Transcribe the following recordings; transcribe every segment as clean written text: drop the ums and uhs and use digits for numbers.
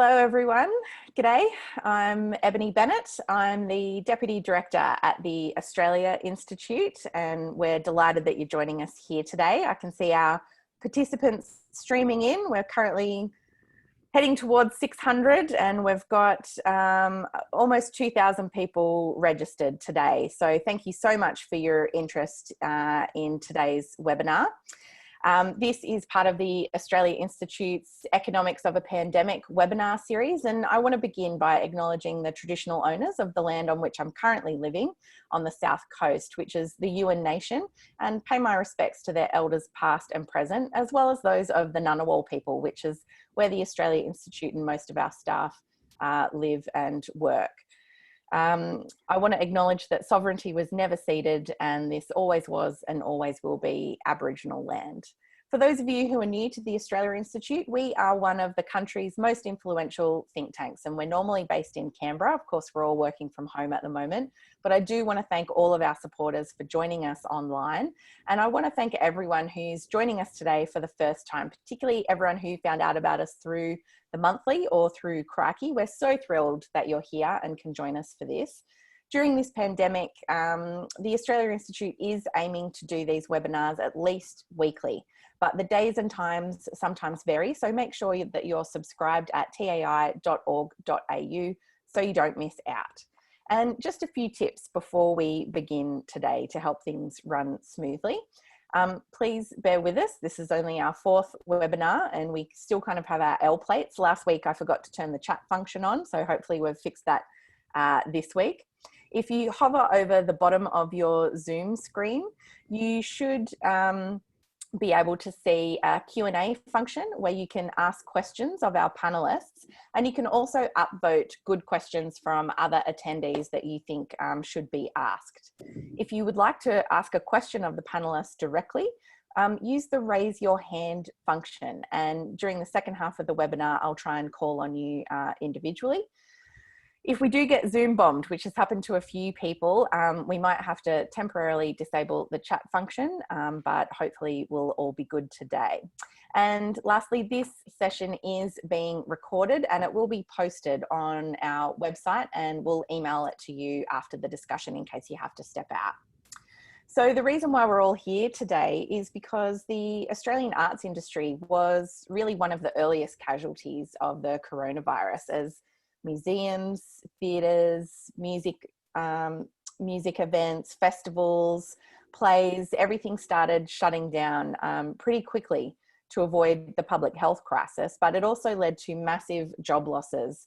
Hello everyone, g'day. I'm Ebony Bennett. I'm the Deputy Director at the Australia Institute and we're delighted that you're joining us here today. I can see our participants streaming in. We're currently heading towards 600 and we've got almost 2,000 people registered today. So thank you so much for your interest in today's webinar. This is part of the Australia Institute's Economics of a Pandemic webinar series, and I want to begin by acknowledging the traditional owners of the land on which I'm currently living on the South Coast, which is the Yuin Nation, and pay my respects to their elders past and present, as well as those of the Ngunnawal people, which is where the Australia Institute and most of our staff live and work. I want to acknowledge that sovereignty was never ceded and this always was and always will be Aboriginal land. For those of you who are new to the Australia Institute, we are one of the country's most influential think tanks and we're normally based in Canberra. Of course, we're all working from home at the moment, but I do want to thank all of our supporters for joining us online. And I want to thank everyone who's joining us today for the first time, particularly everyone who found out about us through the monthly or through Crikey. We're so thrilled that you're here and can join us for this. During this pandemic, the Australia Institute is aiming to do these webinars at least weekly, but the days and times sometimes vary. So make sure that you're subscribed at tai.org.au so you don't miss out. And just a few tips before we begin today to help things run smoothly. Please bear with us. This is only our fourth webinar and we still kind of have our L plates. Last week, I forgot to turn the chat function on. So hopefully we've fixed that this week. If you hover over the bottom of your Zoom screen, you should be able to see a Q&A function where you can ask questions of our panelists, and you can also upvote good questions from other attendees that you think should be asked. If you would like to ask a question of the panelists directly, use the raise your hand function, and during the second half of the webinar I'll try and call on you individually. If we do get Zoom bombed, which has happened to a few people, we might have to temporarily disable the chat function, but hopefully we'll all be good today. And lastly, this session is being recorded and it will be posted on our website and we'll email it to you after the discussion in case you have to step out. So the reason why we're all here today is because the Australian arts industry was really one of the earliest casualties of the coronavirus, as museums, theatres, music events, festivals, plays, everything started shutting down pretty quickly to avoid the public health crisis, but it also led to massive job losses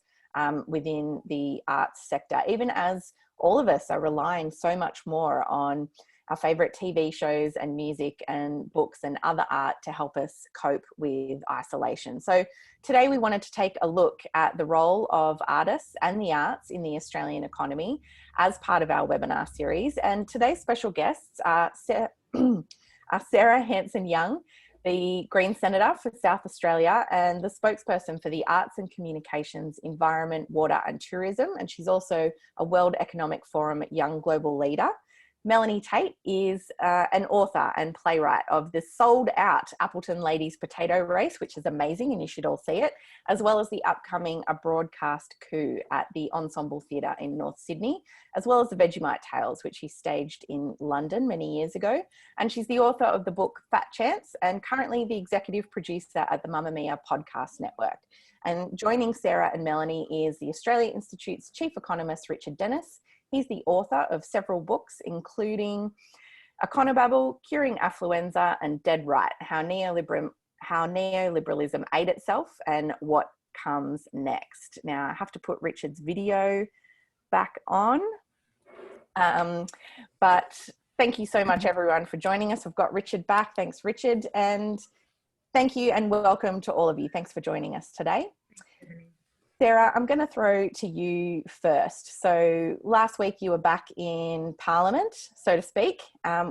within the arts sector, even as all of us are relying so much more on our favourite TV shows and music and books and other art to help us cope with isolation. So today we wanted to take a look at the role of artists and the arts in the Australian economy as part of our webinar series. And today's special guests are Sarah Hanson-Young, the Green Senator for South Australia and the spokesperson for the Arts and Communications, Environment, Water and Tourism. And she's also a World Economic Forum Young Global Leader. Melanie Tait is an author and playwright of the sold out Appleton Ladies Potato Race, which is amazing and you should all see it, as well as the upcoming A Broadcast Coup at the Ensemble Theatre in North Sydney, as well as the Vegemite Tales, which she staged in London many years ago. And she's the author of the book Fat Chance and currently the executive producer at the Mamma Mia podcast network. And joining Sarah and Melanie is the Australia Institute's chief economist, Richard Dennis. He's the author of several books, including Econobabble, Curing Affluenza, and Dead Right, How Neoliberalism Ate Itself and What Comes Next. Now, I have to put Richard's video back on, but thank you so much, everyone, for joining us. We've got Richard back. Thanks, Richard, and thank you and welcome to all of you. Thanks for joining us today. Sarah, I'm going to throw to you first. So last week you were back in Parliament, so to speak,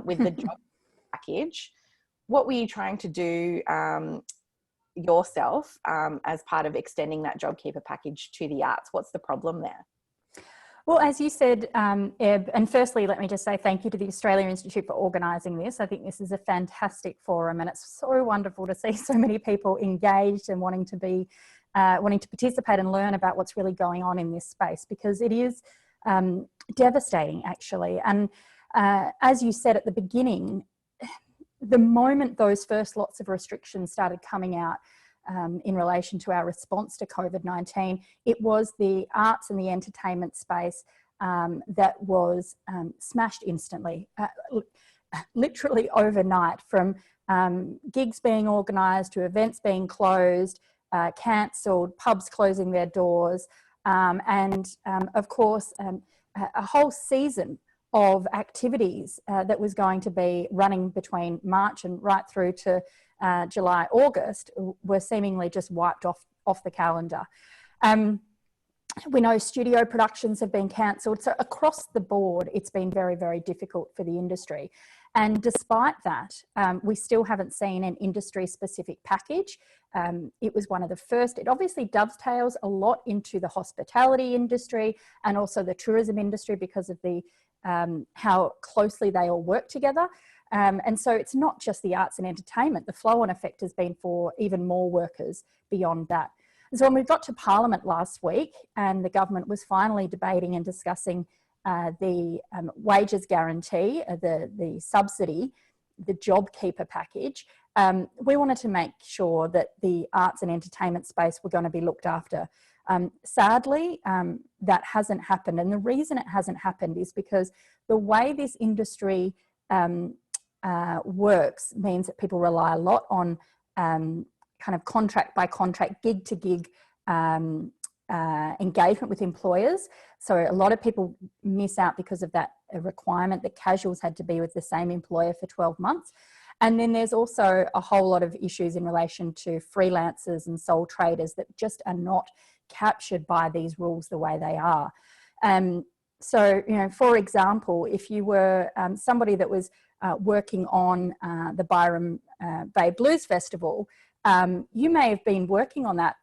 with the job package. What were you trying to do yourself as part of extending that JobKeeper package to the arts? What's the problem there? Well, as you said, Eb, and firstly, let me just say thank you to the Australia Institute for organising this. I think this is a fantastic forum and it's so wonderful to see so many people engaged and wanting to be wanting to participate and learn about what's really going on in this space, because it is devastating, actually. And as you said at the beginning, the moment those first lots of restrictions started coming out in relation to our response to COVID-19, it was the arts and the entertainment space that was smashed instantly, literally overnight, from gigs being organised to events being closed, cancelled, pubs closing their doors, and of course a whole season of activities that was going to be running between March and right through to July, August, were seemingly just wiped off the calendar. We know studio productions have been cancelled. So across the board, it's been very, very difficult for the industry. And despite that, we still haven't seen an industry-specific package. It was one of the first. It obviously dovetails a lot into the hospitality industry and also the tourism industry because of the how closely they all work together. And so it's not just the arts and entertainment. The flow-on effect has been for even more workers beyond that. So when we got to Parliament last week and the government was finally debating and discussing the wages guarantee, the subsidy, the JobKeeper package, we wanted to make sure that the arts and entertainment space were going to be looked after. Sadly, that hasn't happened. And the reason it hasn't happened is because the way this industry works means that people rely a lot on kind of contract by contract, gig to gig engagement with employers. So a lot of people miss out because of that requirement that casuals had to be with the same employer for 12 months. And then there's also a whole lot of issues in relation to freelancers and sole traders that just are not captured by these rules the way they are. So, you know, for example, if you were somebody that was working on the Byron Bay Blues Festival, you may have been working on that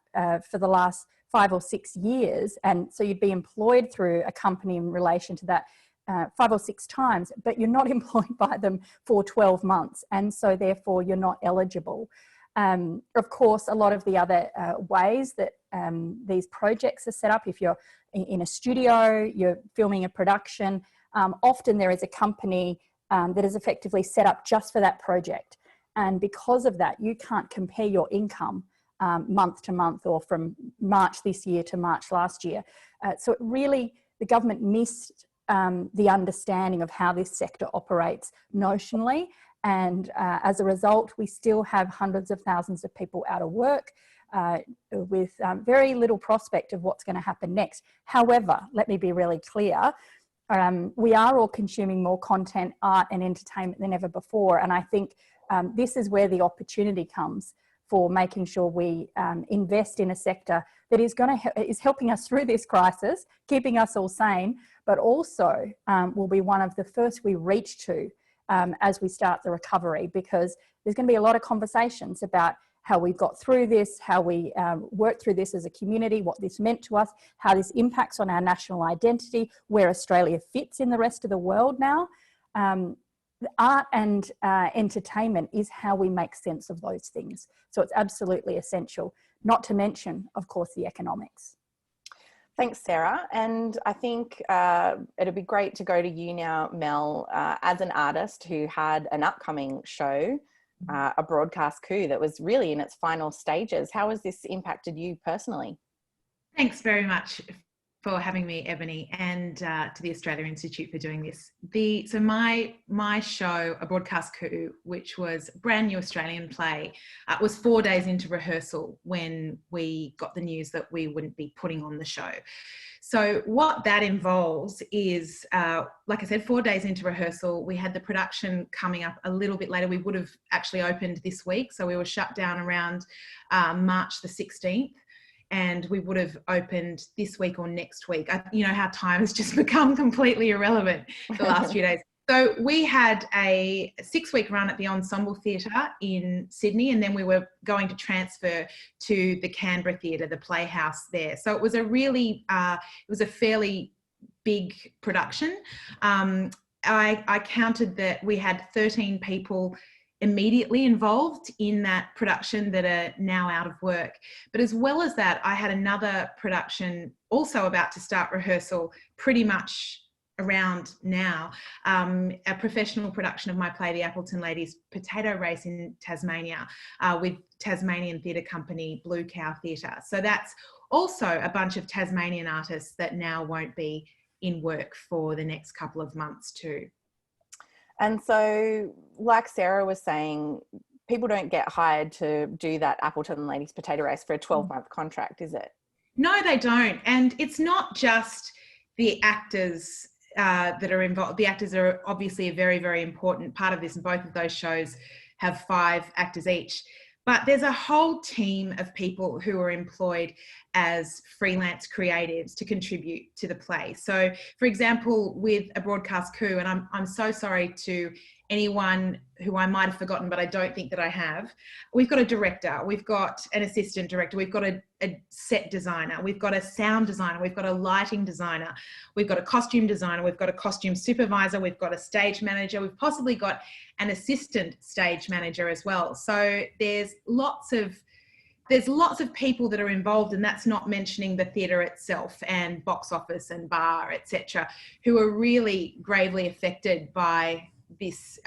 for the last 5 or 6 years. And so you'd be employed through a company in relation to that 5 or 6 times, but you're not employed by them for 12 months. And so therefore you're not eligible. Of course, a lot of the other ways that these projects are set up, if you're in a studio, you're filming a production, often there is a company that is effectively set up just for that project. And because of that, you can't compare your income month to month or from March this year to March last year. So it really, the government missed the understanding of how this sector operates notionally. And as a result, we still have hundreds of thousands of people out of work with very little prospect of what's going to happen next. However, let me be really clear. We are all consuming more content, art and entertainment than ever before. And I think this is where the opportunity comes for making sure we invest in a sector that is helping us through this crisis, keeping us all sane, but also will be one of the first we reach to as we start the recovery, because there's going to be a lot of conversations about how we've got through this, how we work through this as a community, what this meant to us, how this impacts on our national identity, where Australia fits in the rest of the world now. Art and entertainment is how we make sense of those things. So it's absolutely essential, not to mention, of course, the economics. Thanks, Sarah. And I think it'd be great to go to you now, Mel, as an artist who had an upcoming show, a broadcast coup that was really in its final stages. How has this impacted you personally? Thanks very much for having me, Ebony, and to the Australia Institute for doing this. So my show, A Broadcast Coup, which was a brand new Australian play, was 4 days into rehearsal when we got the news that we wouldn't be putting on the show. So what that involves is, like I said, 4 days into rehearsal, we had the production coming up a little bit later. We would have actually opened this week. So we were shut down around March the 16th. And we would have opened this week or next week. You know how time has just become completely irrelevant the last few days. So we had a 6-week run at the Ensemble Theatre in Sydney, and then we were going to transfer to the Canberra Theatre, the Playhouse there. So it was a really, it was a fairly big production. I counted that we had 13 people immediately involved in that production that are now out of work. But as well as that, I had another production also about to start rehearsal pretty much around now, a professional production of my play, The Appleton Ladies Potato Race in Tasmania, with Tasmanian theatre company Blue Cow Theatre. So that's also a bunch of Tasmanian artists that now won't be in work for the next couple of months too. And so, like Sarah was saying, people don't get hired to do that Appleton Ladies Potato Race for a 12-month contract, is it? No, they don't. And it's not just the actors that are involved. The actors are obviously a very, very important part of this, and both of those shows have 5 actors each. But there's a whole team of people who are employed as freelance creatives to contribute to the play. So, for example, with A Broadcast Coup, and I'm so sorry to anyone who I might have forgotten, but I don't think that I have, we've got a director, we've got an assistant director, we've got a set designer, we've got a sound designer, we've got a lighting designer, we've got a costume designer, we've got a costume supervisor, we've got a stage manager, we've possibly got an assistant stage manager as well. So there's lots of people that are involved, and that's not mentioning the theatre itself and box office and bar, etc., who are really gravely affected by this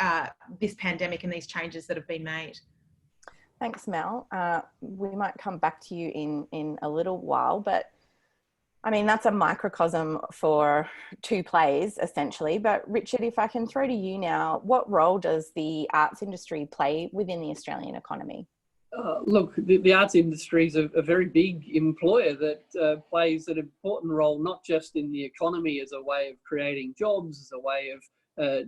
pandemic and these changes that have been made. Thanks, Mel. We might come back to you in a little while, but I mean, that's a microcosm for 2 plays, essentially. But Richard, if I can throw to you now, what role does the arts industry play within the Australian economy? Look, the arts industry is a very big employer that plays an important role, not just in the economy as a way of creating jobs, as a way of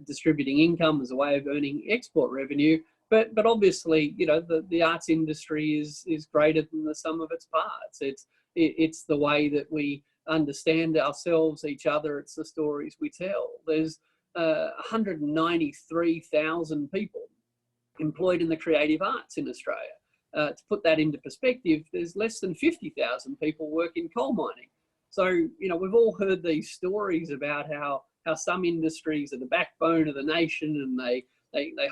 distributing income, as a way of earning export revenue, but obviously, you know, the arts industry is greater than the sum of its parts. It's the way that we understand ourselves, each other. It's the stories we tell. There's 193,000 people employed in the creative arts in Australia. To put that into perspective, there's less than 50,000 people work in coal mining. So, you know, we've all heard these stories about how some industries are the backbone of the nation and they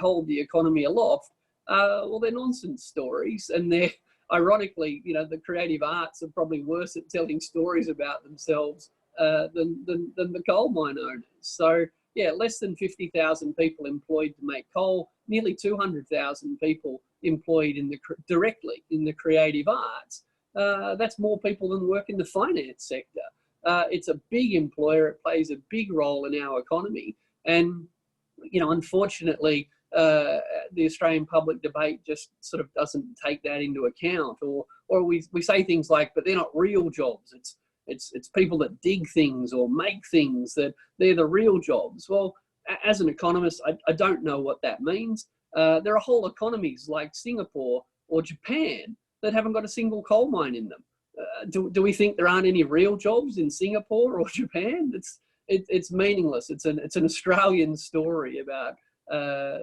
hold the economy aloft. Well, they're nonsense stories, and they're, ironically, you know, the creative arts are probably worse at telling stories about themselves than the coal mine owners. So, yeah, less than 50,000 people employed to make coal, nearly 200,000 people employed directly in the creative arts. That's more people than work in the finance sector. It's a big employer. It plays a big role in our economy. And, you know, unfortunately, the Australian public debate just sort of doesn't take that into account. Or we say things like, but they're not real jobs. It's people that dig things or make things, that they're the real jobs. Well, as an economist, I don't know what that means. There are whole economies like Singapore or Japan that haven't got a single coal mine in them. Do we think there aren't any real jobs in Singapore or Japan? It's meaningless. It's an Australian story about a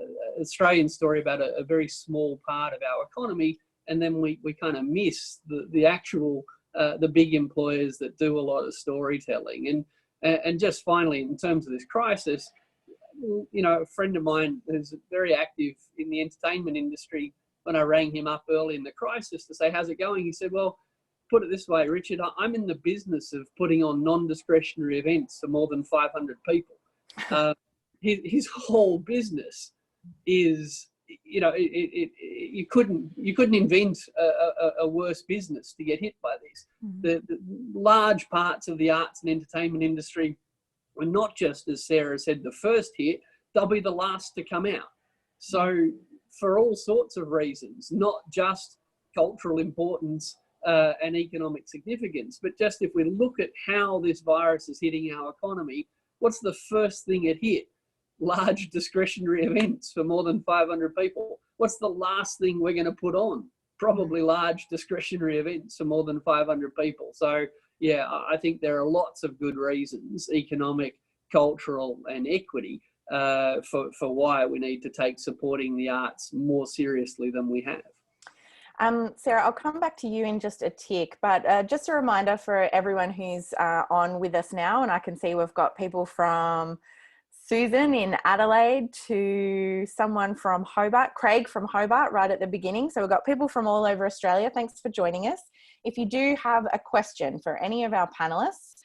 very small part of our economy, and then we kind of miss the actual the big employers that do a lot of storytelling. And just finally, in terms of this crisis, you know, a friend of mine who's very active in the entertainment industry, when I rang him up early in the crisis to say, how's it going? He said, well, put it this way, Richard, I'm in the business of putting on non-discretionary events for more than 500 people. His whole business is, you know, you couldn't invent a worse business to get hit by this. The large parts of the arts and entertainment industry were not just, as Sarah said, the first hit, they'll be the last to come out. So for all sorts of reasons, not just cultural importance and economic significance, but just if we look at how this virus is hitting our economy, what's the first thing it hit? Large discretionary events for more than 500 people. What's the last thing we're going to put on? Probably large discretionary events for more than 500 people. So yeah, I think there are lots of good reasons, economic, cultural and equity, for why we need to take supporting the arts more seriously than we have. Sarah, I'll come back to you in just a tick, but just a reminder for everyone who's on with us now, and I can see we've got people from Susan in Adelaide to someone from Hobart, Craig from Hobart right at the beginning. So we've got people from all over Australia. Thanks for joining us. If you do have a question for any of our panelists,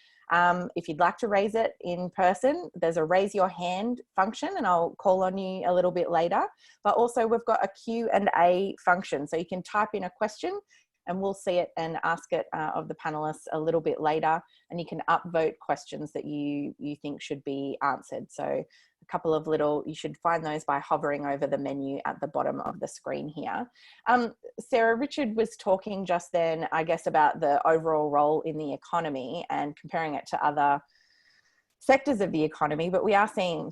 if you'd like to raise it in person, there's a raise your hand function and I'll call on you a little bit later. But also we've got a Q&A function. So you can type in a question and we'll see it and ask it of the panelists a little bit later. And you can upvote questions that you think should be answered. So a couple of you should find those by hovering over the menu at the bottom of the screen here. Sarah, Richard was talking just then, I guess, about the overall role in the economy and comparing it to other sectors of the economy, but we are seeing,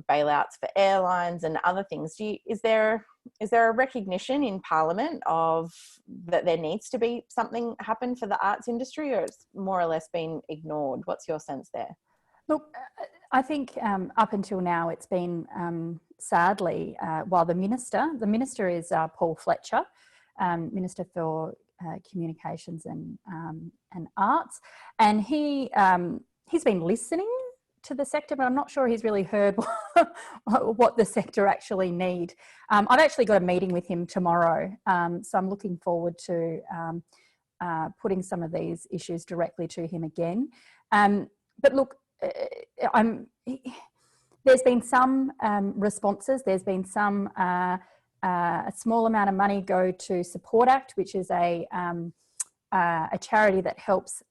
bailouts for airlines and other things. Is there a recognition in Parliament of that there needs to be something happen for the arts industry, or it's more or less been ignored? What's your sense there? Look, I think up until now it's been, sadly, while the minister is Paul Fletcher, Minister for Communications and Arts, and he's been listening to the sector, but I'm not sure he's really heard what the sector actually need. I've actually got a meeting with him tomorrow, so I'm looking forward to putting some of these issues directly to him again. But look, there's been some responses. There's been some a small amount of money go to Support Act, which is a charity that helps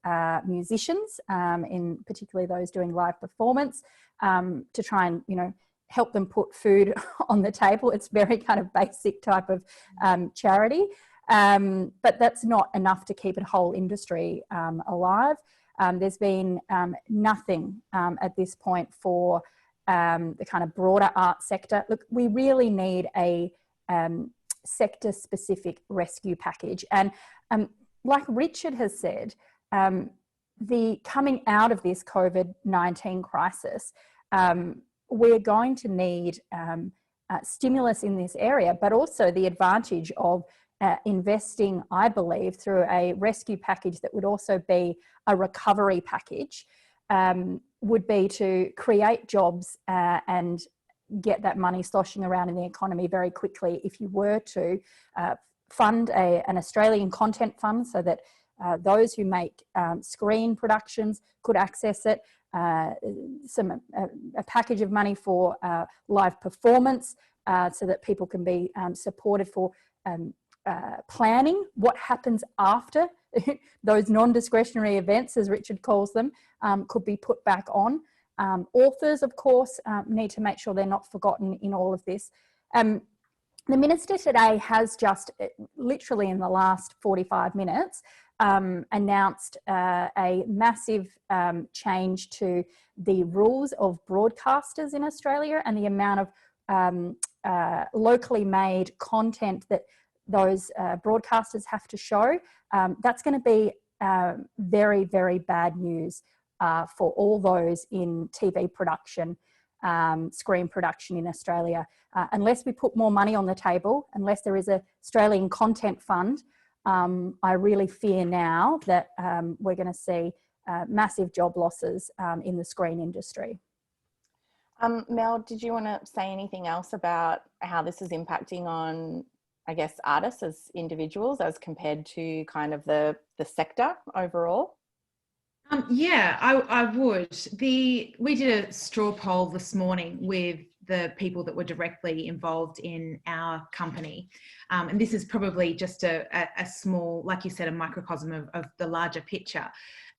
musicians, in particularly those doing live performance, to try and help them put food on the table. It's very kind of basic type of charity, but that's not enough to keep a whole industry alive. There's been nothing at this point for the kind of broader art sector. Look, we really need a sector-specific rescue package, and like Richard has said, the coming out of this COVID-19 crisis, we're going to need stimulus in this area, but also the advantage of investing, I believe, through a rescue package that would also be a recovery package, would be to create jobs and get that money sloshing around in the economy very quickly if you were to fund an Australian content fund so that those who make screen productions could access it, a package of money for live performance so that people can be supported for planning what happens after those non-discretionary events, as Richard calls them, could be put back on. Authors, of course, need to make sure they're not forgotten in all of this. The Minister today has just, literally in the last 45 minutes, announced a massive change to the rules of broadcasters in Australia and the amount of locally made content that those broadcasters have to show. That's going to be very, very bad news for all those in TV production, screen production in Australia. Unless we put more money on the table, unless there is an Australian content fund, I really fear now that we're going to see massive job losses in the screen industry. Mel, did you want to say anything else about how this is impacting on, I guess, artists as individuals as compared to kind of the sector overall? Yeah, I would. We did a straw poll this morning with the people that were directly involved in our company. And this is probably just a small, like you said, a microcosm of the larger picture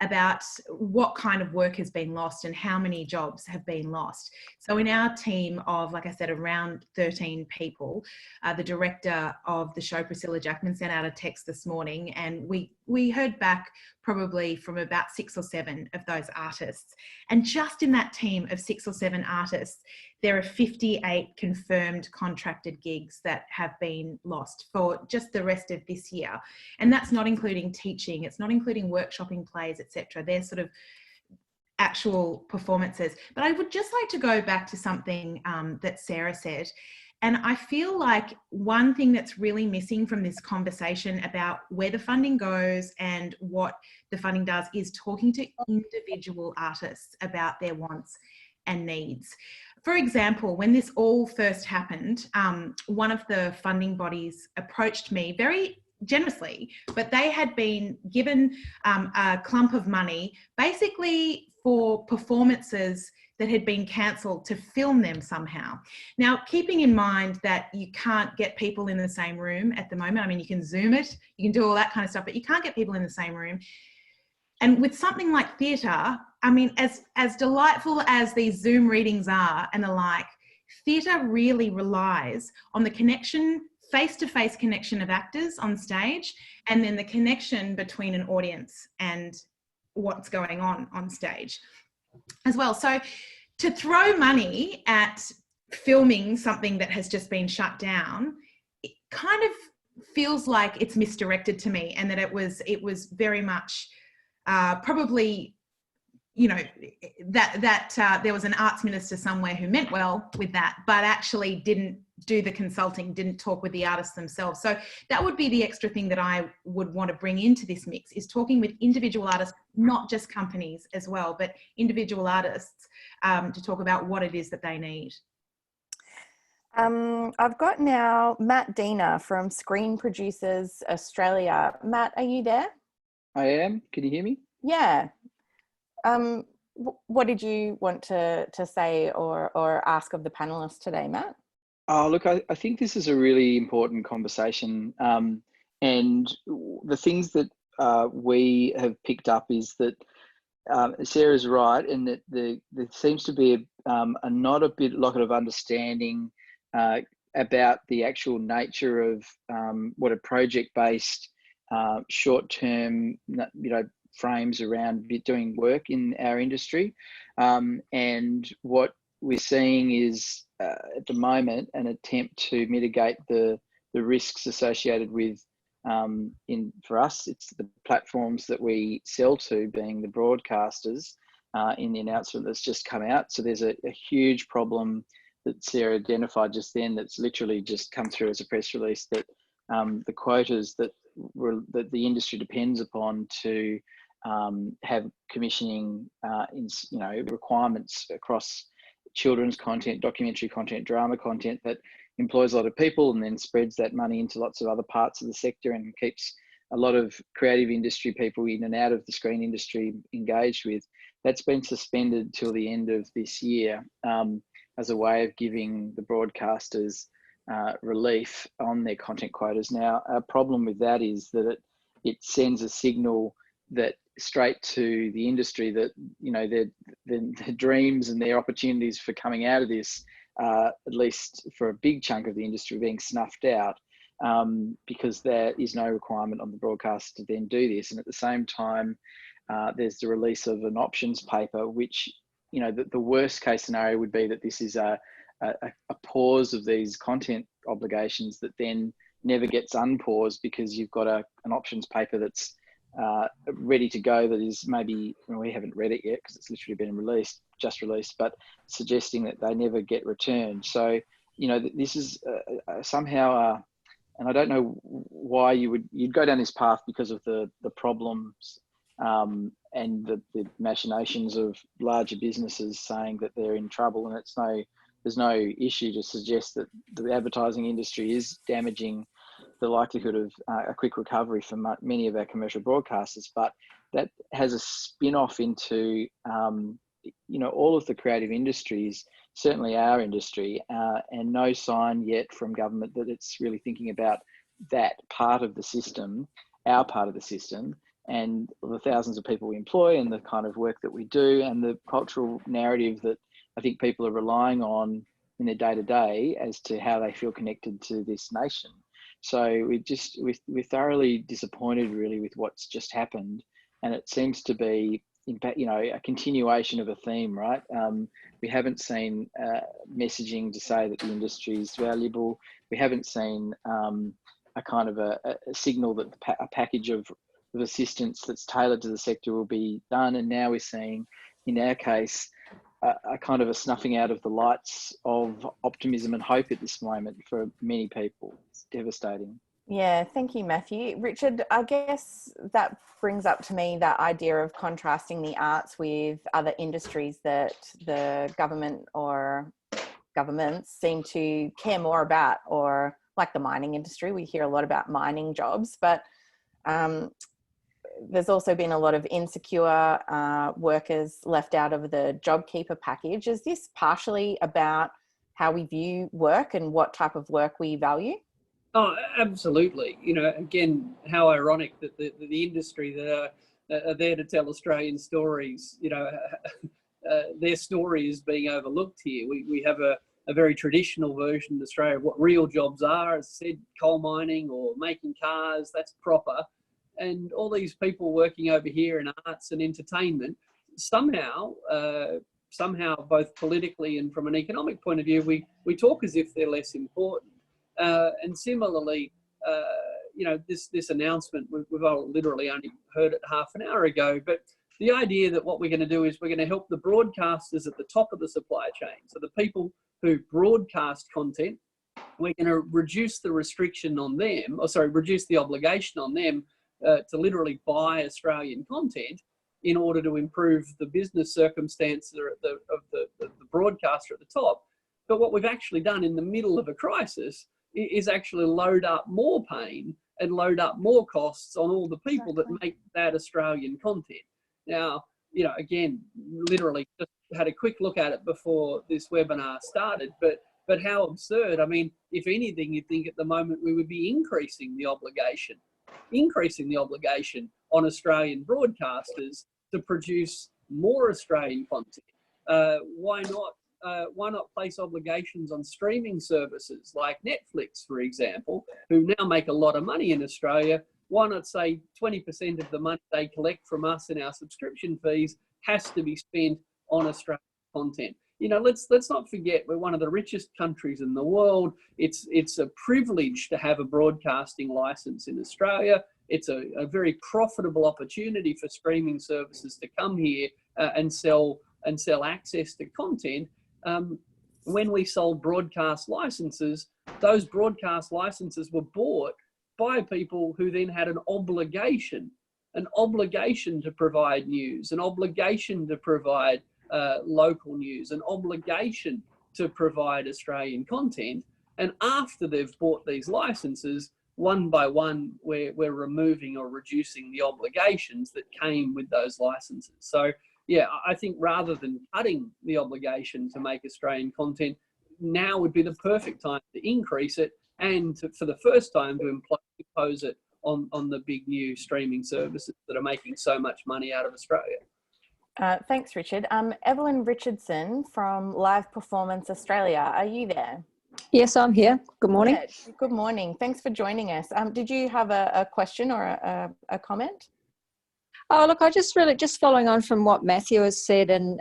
about what kind of work has been lost and how many jobs have been lost. So in our team of, like I said, around 13 people, the director of the show, Priscilla Jackman, sent out a text this morning, and we heard back probably from about 6 or 7 of those artists. And just in that team of 6 or 7 artists, there are 58 confirmed contracted gigs that have been lost for just the rest of this year. And that's not including teaching, it's not including workshopping plays, etc. They're sort of actual performances. But I would just like to go back to something that Sarah said. And I feel like one thing that's really missing from this conversation about where the funding goes and what the funding does is talking to individual artists about their wants. and needs. For example, when this all first happened, one of the funding bodies approached me very generously, but they had been given a clump of money basically for performances that had been cancelled to film them somehow. Now, keeping in mind that you can't get people in the same room at the moment. I mean, you can Zoom it, you can do all that kind of stuff, but you can't get people in the same room. And with something like theatre, I mean, as delightful as these Zoom readings are and the like, theatre really relies on the connection, face-to-face connection of actors on stage, and then the connection between an audience and what's going on stage as well. So to throw money at filming something that has just been shut down, it kind of feels like it's misdirected to me, and that it was very much probably, you know, that there was an arts minister somewhere who meant well with that, but actually didn't do the consulting, didn't talk with the artists themselves. So that would be the extra thing that I would want to bring into this mix, is talking with individual artists, not just companies as well, but individual artists, to talk about what it is that they need. I've got now Matt Diener from Screen Producers Australia. Matt, are you there? I am. Can you hear me? Yeah. What did you want to say or ask of the panelists today, Matt? Oh, look, I think this is a really important conversation. And the things that we have picked up is that Sarah's right, in that there seems to be a not a lot of understanding about the actual nature of what a project-based, short-term, frames around doing work in our industry. And what we're seeing is at the moment an attempt to mitigate the risks associated with, for us, it's the platforms that we sell to, being the broadcasters, in the announcement that's just come out. So there's a huge problem that Sarah identified just then, that's literally just come through as a press release, that the quotas that the industry depends upon to have commissioning requirements across children's content, documentary content, drama content, that employs a lot of people and then spreads that money into lots of other parts of the sector and keeps a lot of creative industry people in and out of the screen industry engaged with. That's been suspended till the end of this year as a way of giving the broadcasters relief on their content quotas. Now, a problem with that is that it sends a signal that straight to the industry that, you know, their dreams and their opportunities for coming out of this, at least for a big chunk of the industry, being snuffed out, because there is no requirement on the broadcast to then do this. And at the same time, there's the release of an options paper, which, you know, the worst case scenario would be that this is a pause of these content obligations that then never gets unpaused, because you've got an options paper that's ready to go, that is maybe, we haven't read it yet because it's literally been just released, but suggesting that they never get returned. So, you know, this is somehow, and I don't know why you'd go down this path, because of the problems and the machinations of larger businesses saying that they're in trouble, and there's no issue to suggest that the advertising industry is damaging the likelihood of a quick recovery for many of our commercial broadcasters. But that has a spin-off into, all of the creative industries, certainly our industry, and no sign yet from government that it's really thinking about that part of the system, our part of the system, and the thousands of people we employ, and the kind of work that we do, and the cultural narrative that I think people are relying on in their day-to-day as to how they feel connected to this nation. So we're thoroughly disappointed, really, with what's just happened, and it seems to be, in fact, a continuation of a theme, right? We haven't seen messaging to say that the industry is valuable. We haven't seen a kind of a signal that a package of assistance that's tailored to the sector will be done. And now we're seeing, in our case, a kind of a snuffing out of the lights of optimism and hope at this moment for many people. It's devastating. Yeah, thank you, Matthew. Richard, I guess that brings up to me that idea of contrasting the arts with other industries that the government or governments seem to care more about, or like the mining industry. We hear a lot about mining jobs, but there's also been a lot of insecure workers left out of the JobKeeper package. Is this partially about how we view work and what type of work we value? Oh, absolutely. You know, again, how ironic that the industry that are there to tell Australian stories, you know, their story is being overlooked here. We have a very traditional version in Australia of what real jobs are. As I said, coal mining or making cars, that's proper. And all these people working over here in arts and entertainment, somehow, both politically and from an economic point of view, we talk as if they're less important. And similarly, you know, this announcement, we've literally only heard it half an hour ago, but the idea that what we're going to do is we're going to help the broadcasters at the top of the supply chain. So the people who broadcast content, we're going to reduce the restriction on them, reduce the obligation on them to literally buy Australian content in order to improve the business circumstances of the broadcaster at the top. But what we've actually done in the middle of a crisis is actually load up more pain and load up more costs on all the people that make that Australian content. Now, you know, again, literally just had a quick look at it before this webinar started, but how absurd. I mean, if anything, you'd think at the moment we would be increasing the obligation on Australian broadcasters to produce more Australian content. Why not place obligations on streaming services like Netflix, for example, who now make a lot of money in Australia? Why not say 20% of the money they collect from us in our subscription fees has to be spent on Australian content? You know, let's not forget we're one of the richest countries in the world. It's a privilege to have a broadcasting license in Australia. It's a very profitable opportunity for streaming services to come here and sell access to content. When we sold broadcast licenses, those broadcast licenses were bought by people who then had an obligation to provide news, an obligation to provide local news, an obligation to provide Australian content. And after they've bought these licenses, one by one, we're removing or reducing the obligations that came with those licenses. So yeah, I think rather than cutting the obligation to make Australian content, now would be the perfect time to increase it and for the first time to impose it on the big new streaming services that are making so much money out of Australia. Thanks, Richard. Evelyn Richardson from Live Performance Australia, are you there? Yes, I'm here. Good morning. Yeah, good morning. Thanks for joining us. Did you have a question or a comment? Oh, look, I just following on from what Matthew has said and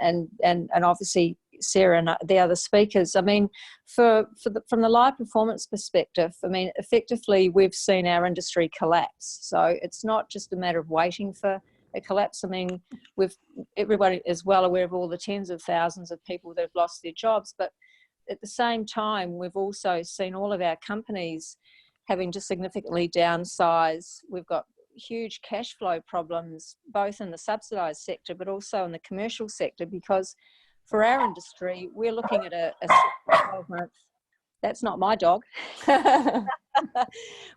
obviously Sarah and the other speakers. I mean, from the live performance perspective, I mean, effectively we've seen our industry collapse. So it's not just a matter of waiting for a collapse. I mean, everybody is well aware of all the tens of thousands of people that have lost their jobs, but at the same time, we've also seen all of our companies having to significantly downsize. We've got huge cash flow problems, both in the subsidised sector, but also in the commercial sector, because for our industry, we're looking at a 12-month, that's not my dog.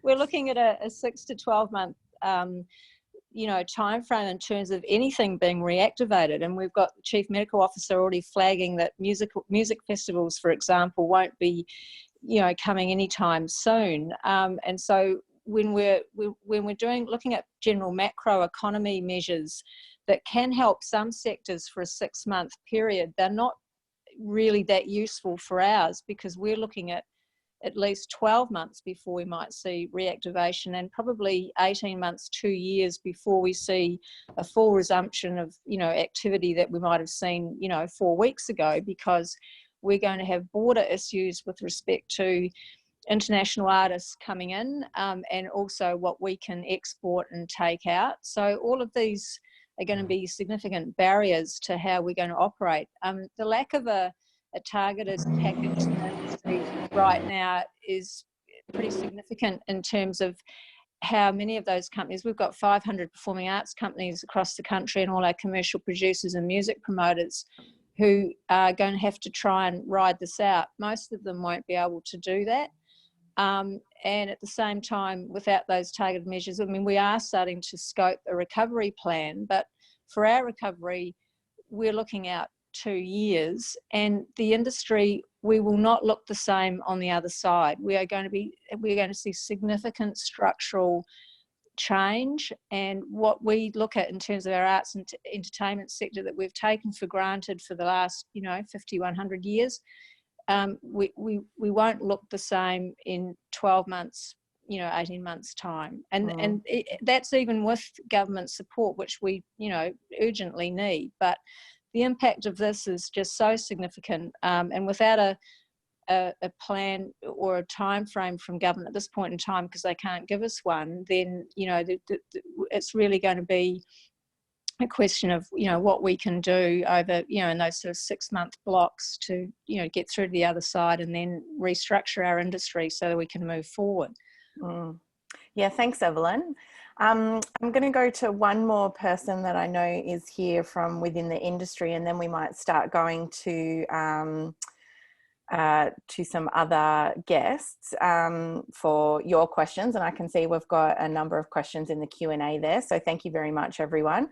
We're looking at a 6 to 12 month, time frame in terms of anything being reactivated. And we've got the Chief Medical Officer already flagging that music festivals, for example, won't be, coming anytime soon. And so when we're looking at general macro economy measures that can help some sectors for a 6-month period, they're not really that useful for ours, because we're looking at least 12 months before we might see reactivation, and probably 18 months, 2 years before we see a full resumption of, activity that we might have seen, 4 weeks ago, because we're going to have border issues with respect to international artists coming in, and also what we can export and take out. So all of these are going to be significant barriers to how we're going to operate. The lack of a targeted package right now is pretty significant in terms of how many of those companies, we've got 500 performing arts companies across the country and all our commercial producers and music promoters who are going to have to try and ride this out. Most of them won't be able to do that. And at the same time, without those targeted measures, I mean, we are starting to scope a recovery plan, but for our recovery, we're looking out 2 years, and the industry, we will not look the same on the other side. We're going to see significant structural change, and what we look at in terms of our arts and entertainment sector that we've taken for granted for the last 50, 100 years, we won't look the same in 12 months, 18 months time, and that's even with government support, which we urgently need. But the impact of this is just so significant, and without a plan or a time frame from government at this point in time, because they can't give us one, then it's really going to be a question of what we can do over in those sort of 6-month blocks to get through to the other side, and then restructure our industry so that we can move forward. Yeah, thanks, Evelyn. I'm going to go to one more person that I know is here from within the industry, and then we might start going to some other guests for your questions. And I can see we've got a number of questions in the Q&A there, so thank you very much, everyone.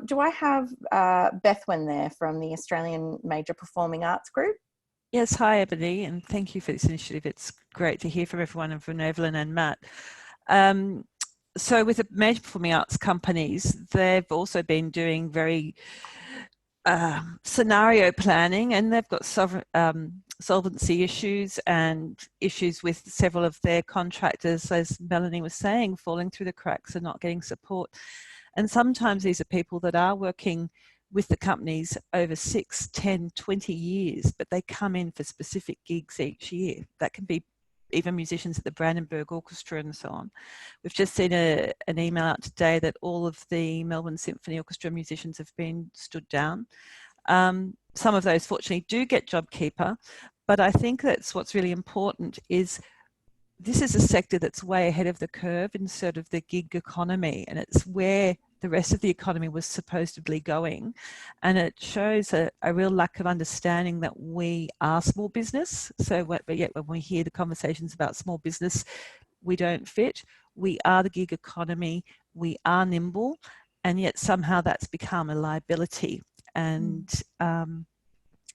Do I have Bethwyn there from the Australian Major Performing Arts Group? Yes, hi Ebony, and thank you for this initiative. It's great to hear from everyone, and from Evelyn and Matt. So with the major performing arts companies, they've also been doing very scenario planning, and they've got solvency issues and issues with several of their contractors, as Melanie was saying, falling through the cracks and not getting support. And sometimes these are people that are working with the companies over 6, 10, 20 years, but they come in for specific gigs each year. That can be even musicians at the Brandenburg Orchestra and so on. We've just seen an email out today that all of the Melbourne Symphony Orchestra musicians have been stood down. Some of those fortunately do get JobKeeper, but I think that's what's really important is this is a sector that's way ahead of the curve in sort of the gig economy, and it's where the rest of the economy was supposedly going. And it shows a real lack of understanding that we are small business. But yet when we hear the conversations about small business, we don't fit. We are the gig economy, we are nimble, and yet somehow that's become a liability. And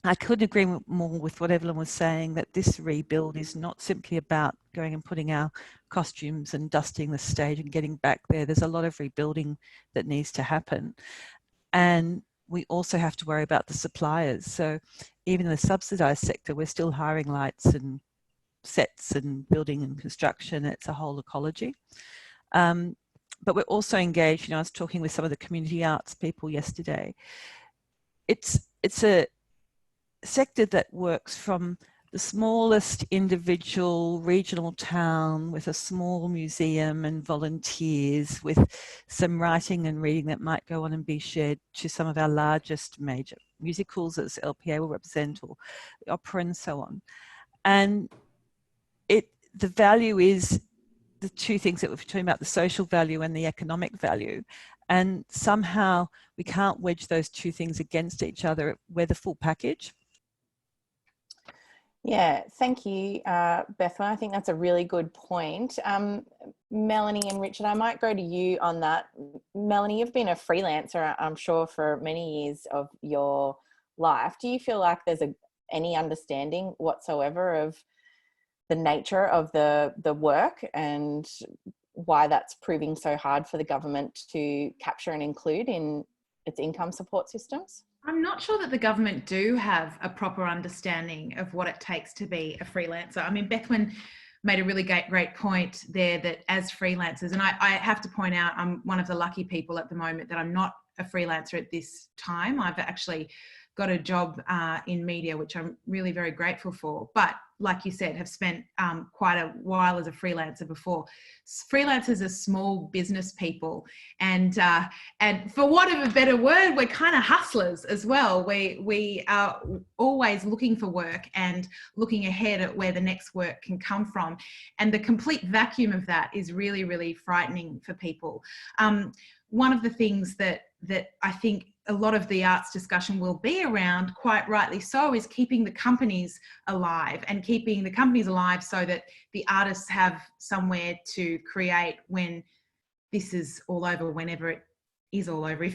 I couldn't agree more with what Evelyn was saying, that this rebuild is not simply about going and putting our costumes and dusting the stage and getting back there. There's a lot of rebuilding that needs to happen. And we also have to worry about the suppliers. So even in the subsidised sector, we're still hiring lights and sets and building and construction. It's a whole ecology. But we're also engaged, I was talking with some of the community arts people yesterday. It's a sector that works from the smallest individual regional town with a small museum and volunteers with some writing and reading that might go on and be shared, to some of our largest major musicals as LPA will represent, or the opera and so on. And the value is the two things that we're talking about, the social value and the economic value. And somehow we can't wedge those two things against each other. We're the full package. Yeah, thank you, Bethwyn. I think that's a really good point. Melanie and Richard, I might go to you on that. Melanie, you've been a freelancer, I'm sure, for many years of your life. Do you feel like there's any understanding whatsoever of the nature of the work and why that's proving so hard for the government to capture and include in its income support systems? I'm not sure that the government do have a proper understanding of what it takes to be a freelancer. I mean, Bethwyn made a really great point there, that as freelancers, and I have to point out, I'm one of the lucky people at the moment that I'm not a freelancer at this time. I've actually got a job in media, which I'm really very grateful for. But like you said, have spent quite a while as a freelancer before. Freelancers are small business people, and for want of a better word, we're kind of hustlers as well. We are always looking for work and looking ahead at where the next work can come from, and the complete vacuum of that is really, really frightening for people. One of the things that I think a lot of the arts discussion will be around, quite rightly so, is keeping the companies alive, and keeping the companies alive so that the artists have somewhere to create when this is all over, whenever it is all over,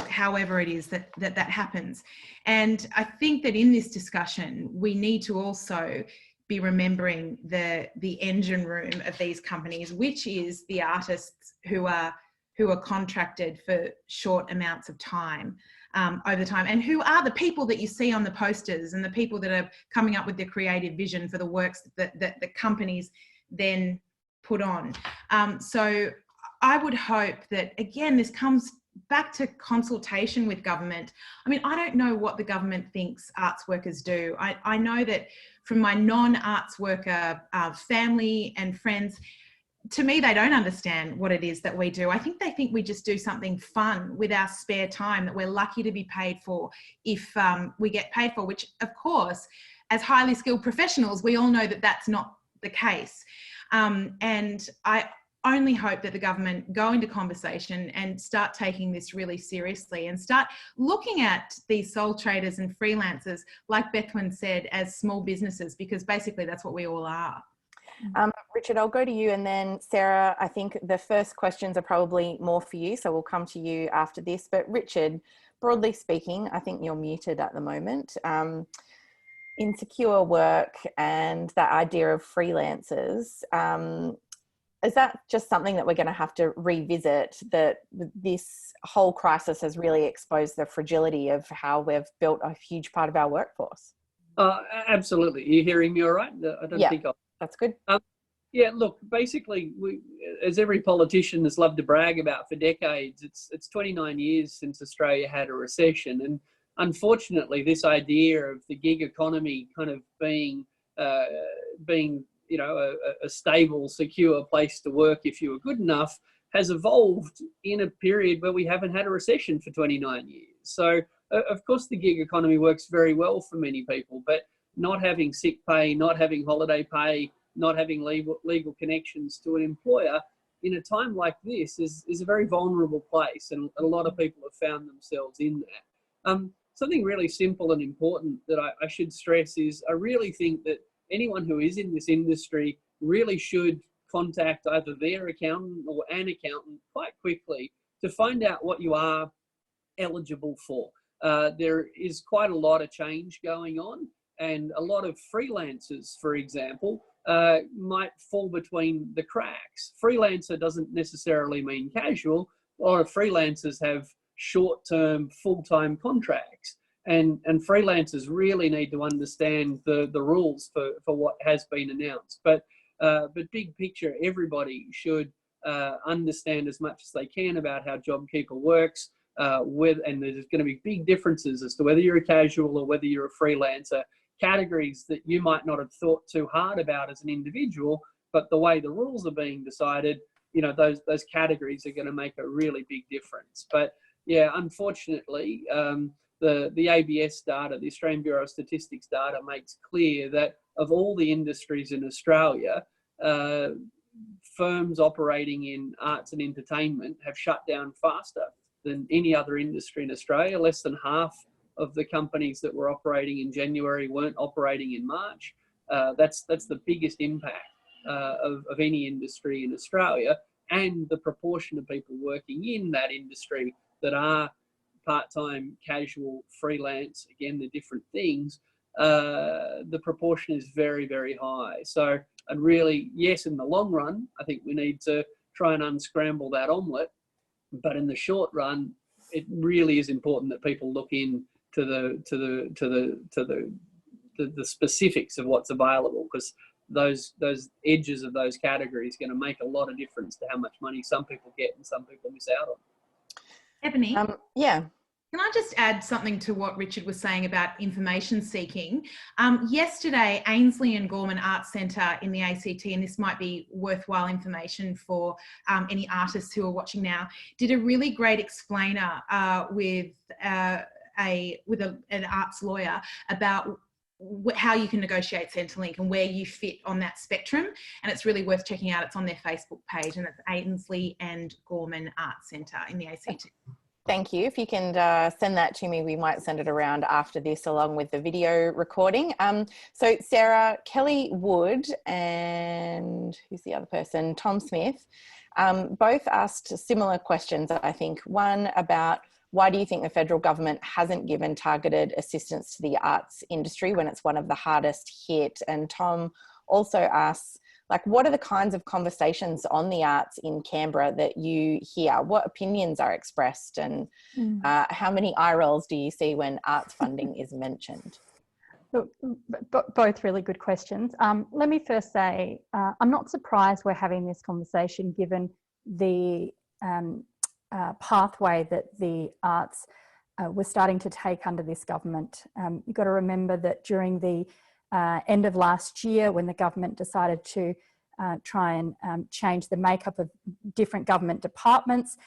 however it is that happens. And I think that in this discussion, we need to also be remembering the engine room of these companies, which is the artists who are contracted for short amounts of time over time, and who are the people that you see on the posters, and the people that are coming up with the creative vision for the works that the companies then put on. So I would hope that, again, this comes back to consultation with government. I mean, I don't know what the government thinks arts workers do. I know that from my non-arts worker family and friends, to me, they don't understand what it is that we do. I think they think we just do something fun with our spare time that we're lucky to be paid for if we get paid for, which, of course, as highly skilled professionals, we all know that that's not the case. And I only hope that the government go into conversation and start taking this really seriously, and start looking at these sole traders and freelancers, like Bethwyn said, as small businesses, because basically that's what we all are. Richard, I'll go to you, and then Sarah, I think the first questions are probably more for you, so we'll come to you after this. But Richard, broadly speaking, I think you're muted at the moment. Insecure work and that idea of freelancers, is that just something that we're going to have to revisit, that this whole crisis has really exposed the fragility of how we've built a huge part of our workforce? Absolutely. Are you hearing me all right? I don't think I'll... That's good. Yeah, look, basically, as every politician has loved to brag about for decades, it's 29 years since Australia had a recession. And unfortunately, this idea of the gig economy kind of being you know, a stable, secure place to work if you were good enough has evolved in a period where we haven't had a recession for 29 years. So, of course, the gig economy works very well for many people, but not having sick pay, not having holiday pay, not having legal connections to an employer in a time like this is a very vulnerable place, and a lot of people have found themselves in that. Something really simple and important that I should stress is I really think that anyone who is in this industry really should contact either their accountant or an accountant quite quickly to find out what you are eligible for. There is quite a lot of change going on, and a lot of freelancers, for example, might fall between the cracks. Freelancer doesn't necessarily mean casual. A lot of freelancers have short-term, full-time contracts, and freelancers really need to understand the rules for what has been announced. But big picture, everybody should understand as much as they can about how JobKeeper works, and there's going to be big differences as to whether you're a casual or whether you're a freelancer. Categories that you might not have thought too hard about as an individual, but the way the rules are being decided, you know, those categories are going to make a really big difference. But yeah, unfortunately, the ABS data, the Australian Bureau of Statistics data, makes clear that of all the industries in Australia, firms operating in arts and entertainment have shut down faster than any other industry in Australia. Less than half of the companies that were operating in January weren't operating in March. That's the biggest impact of any industry in Australia, and the proportion of people working in that industry that are part-time, casual, freelance, again, the different things, the proportion is very, very high. So, and really, yes, in the long run, I think we need to try and unscramble that omelette, but in the short run, it really is important that people look in to the specifics of what's available, because those edges of those categories are going to make a lot of difference to how much money some people get and some people miss out on. Ebony? Yeah. Can I just add something to what Richard was saying about information seeking? Yesterday, Ainslie and Gorman Arts Centre in the ACT, and this might be worthwhile information for any artists who are watching now, did a really great explainer with an arts lawyer about how you can negotiate Centrelink and where you fit on that spectrum. And it's really worth checking out. It's on their Facebook page, and it's Ainslie and Gorman Arts Centre in the ACT. Thank you. If you can send that to me, we might send it around after this along with the video recording. So Sarah, Kelly Wood and who's the other person? Tom Smith, both asked similar questions, I think. One about why do you think the federal government hasn't given targeted assistance to the arts industry when it's one of the hardest hit? And Tom also asks, like, what are the kinds of conversations on the arts in Canberra that you hear? What opinions are expressed, and how many eye rolls do you see when arts funding is mentioned? Both really good questions. Let me first say, I'm not surprised we're having this conversation given the pathway that the arts were starting to take under this government. You've got to remember that during the end of last year, when the government decided to try and change the makeup of different government departments,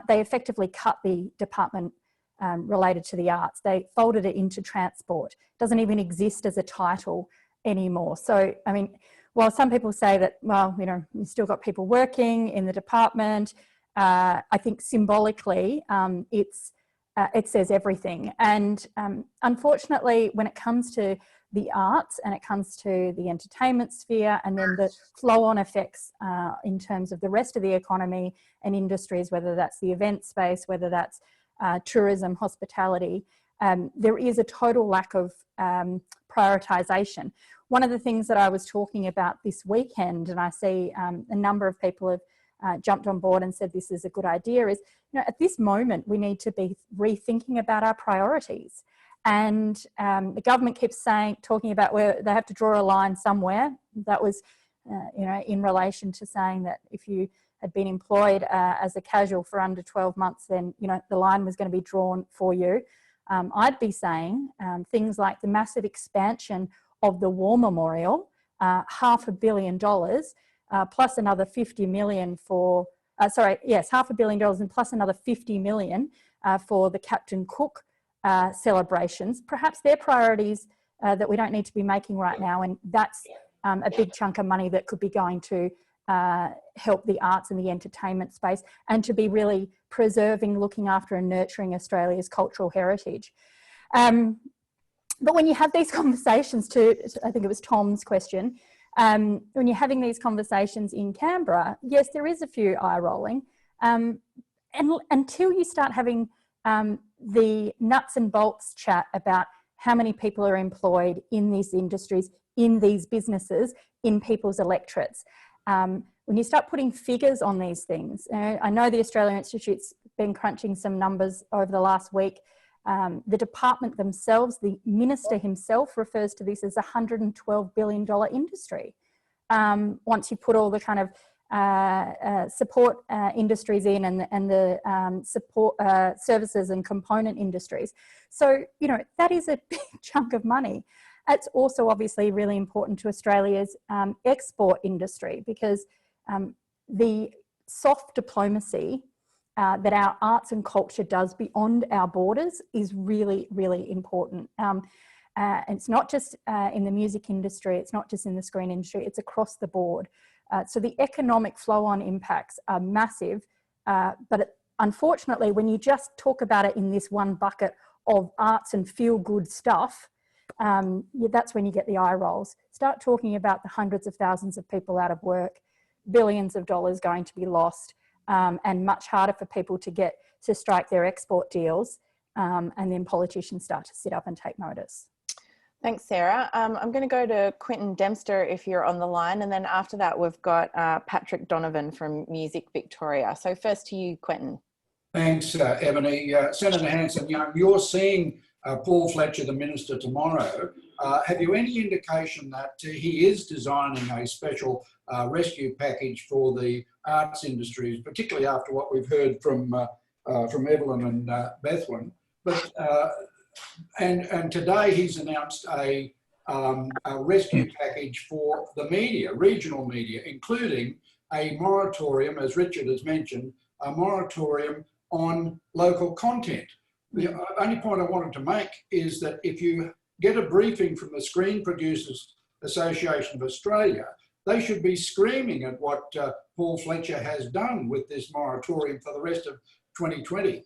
they effectively cut the department related to the arts. They folded it into transport. It doesn't even exist as a title anymore. So, I mean, while some people say that, well, you know, you've still got people working in the department, I think symbolically it says everything. And unfortunately, when it comes to the arts and it comes to the entertainment sphere, and then the flow-on effects in terms of the rest of the economy and industries, whether that's the event space, whether that's tourism, hospitality, there is a total lack of prioritisation. One of the things that I was talking about this weekend, and I see a number of people have jumped on board and said this is a good idea, is, you know, at this moment we need to be rethinking about our priorities. And the government keeps talking about where they have to draw a line somewhere. That was, you know, in relation to saying that if you had been employed as a casual for under 12 months, then, you know, the line was going to be drawn for you. I'd be saying things like the massive expansion of the War Memorial, $500 million, plus another 50 million for, $500 million and plus another 50 million for the Captain Cook celebrations. Perhaps they're priorities that we don't need to be making right now, and that's a big chunk of money that could be going to help the arts and the entertainment space, and to be really preserving, looking after and nurturing Australia's cultural heritage. But when you have these conversations, I think it was Tom's question, when you're having these conversations in Canberra, yes, there is a few eye rolling, and until you start having the nuts and bolts chat about how many people are employed in these industries, in these businesses, in people's electorates. When you start putting figures on these things, I know the Australia Institute's been crunching some numbers over the last week. The department themselves, the minister himself refers to this as a $112 billion industry. Once you put all the kind of support industries in, and the support services and component industries. So, you know, that is a big chunk of money. It's also obviously really important to Australia's export industry, because the soft diplomacy that our arts and culture does beyond our borders is really, really important. It's not just in the music industry, it's not just in the screen industry, it's across the board. So the economic flow-on impacts are massive, but unfortunately, when you just talk about it in this one bucket of arts and feel-good stuff, that's when you get the eye rolls. Start talking about the hundreds of thousands of people out of work, billions of dollars going to be lost, and much harder for people to get to strike their export deals, and then politicians start to sit up and take notice. Thanks, Sarah. I'm going to go to Quentin Dempster if you're on the line, and then after that we've got Patrick Donovan from Music Victoria. So first to you, Quentin. Thanks, Ebony. Senator Hanson-Young, you're seeing Paul Fletcher, the Minister, tomorrow. Have you any indication that he is designing a special rescue package for the arts industries, particularly after what we've heard from Evelyn and Bethwyn? but and today he's announced a rescue package for the media, regional media, including a moratorium, as Richard has mentioned, a moratorium on local content. The only point I wanted to make is that if you get a briefing from the Screen Producers Association of Australia, they should be screaming at what Paul Fletcher has done with this moratorium for the rest of 2020.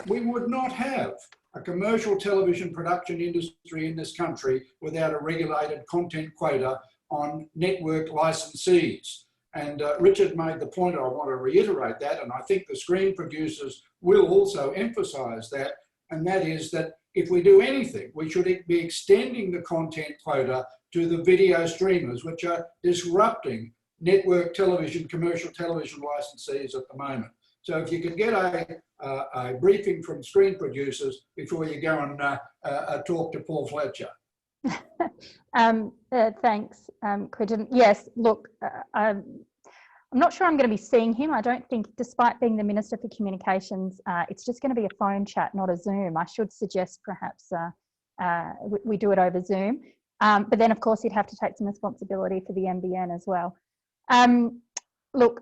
We would not have a commercial television production industry in this country without a regulated content quota on network licensees. And Richard made the point, I want to reiterate that, and I think the screen producers will also emphasise that, and that is that if we do anything, we should be extending the content quota to the video streamers, which are disrupting network television, commercial television licensees at the moment. So if you could get a briefing from screen producers before you go and talk to Paul Fletcher. Thanks, Quinton. Yes, look, I'm not sure I'm going to be seeing him. I don't think, despite being the Minister for Communications, it's just going to be a phone chat, not a Zoom. I should suggest perhaps we do it over Zoom. But then, of course, he'd have to take some responsibility for the NBN as well. Look,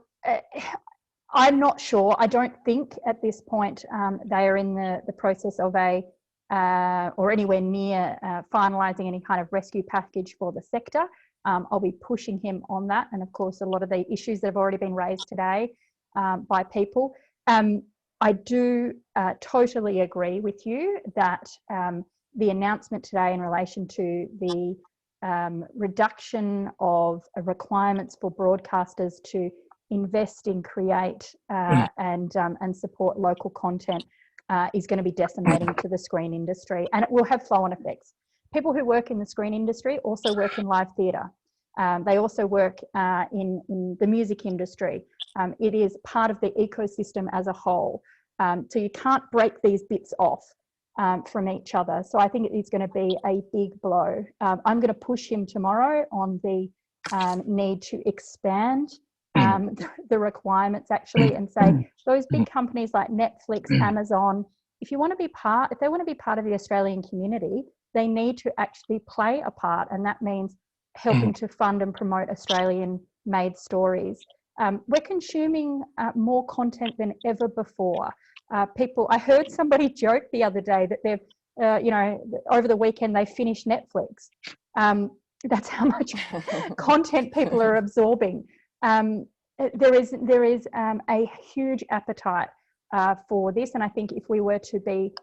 I'm not sure. I don't think at this point they are in the process of or anywhere near finalising any kind of rescue package for the sector. I'll be pushing him on that. And of course, a lot of the issues that have already been raised today by people. I do totally agree with you that the announcement today in relation to the reduction of requirements for broadcasters to invest in, create and support local content is going to be decimating to the screen industry, and it will have flow-on effects. People who work in the screen industry also work in live theatre. They also work in the music industry. It is part of the ecosystem as a whole. So you can't break these bits off from each other. So I think it is going to be a big blow. I'm going to push him tomorrow on the need to expand the requirements actually, and say those big companies like Netflix, Amazon, if they want to be part of the Australian community, they need to actually play a part, and that means helping to fund and promote Australian made stories. We're consuming more content than ever before. I heard somebody joke the other day that they've, over the weekend they finished Netflix. That's how much content people are absorbing. There is a huge appetite for this, and I think if we were to be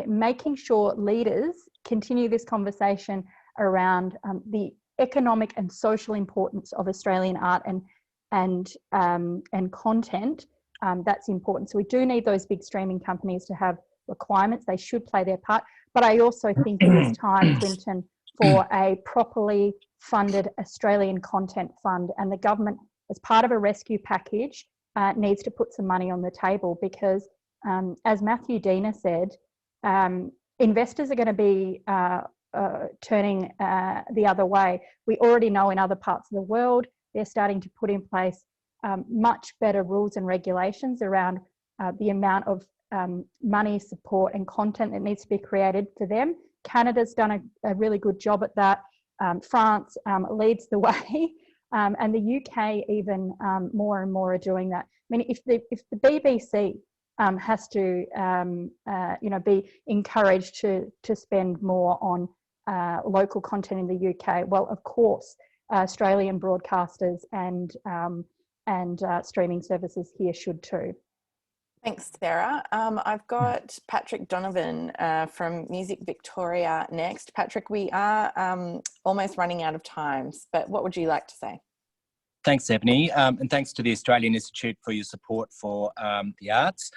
making sure leaders continue this conversation around the economic and social importance of Australian art and content, that's important. So we do need those big streaming companies to have requirements. They should play their part. But I also think it is time, Quinton, for a properly funded Australian content fund, and the government, as part of a rescue package, needs to put some money on the table, because as Matthew Dina said, investors are going to be turning the other way. We already know in other parts of the world, they're starting to put in place much better rules and regulations around the amount of money, support and content that needs to be created for them. Canada's done a really good job at that. France leads the way, and the UK even more and more are doing that. I mean, if the BBC has to, be encouraged to spend more on local content in the UK, well, of course, Australian broadcasters and streaming services here should too. Thanks, Sarah. I've got Patrick Donovan from Music Victoria next. Patrick, we are almost running out of time, but what would you like to say? Thanks, Ebony, and thanks to the Australian Institute for your support for the arts.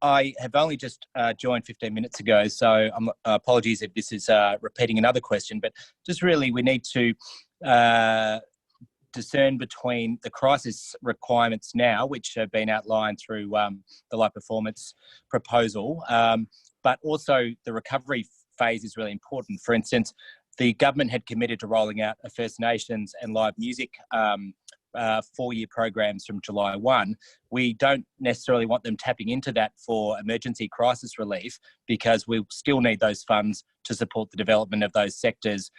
I have only just joined 15 minutes ago, so apologies if this is repeating another question, but just really we need to discern between the crisis requirements now, which have been outlined through the live performance proposal, but also the recovery phase is really important. For instance, the government had committed to rolling out a First Nations and live music 4-year programs from July 1, we don't necessarily want them tapping into that for emergency crisis relief, because we still need those funds to support the development of those sectors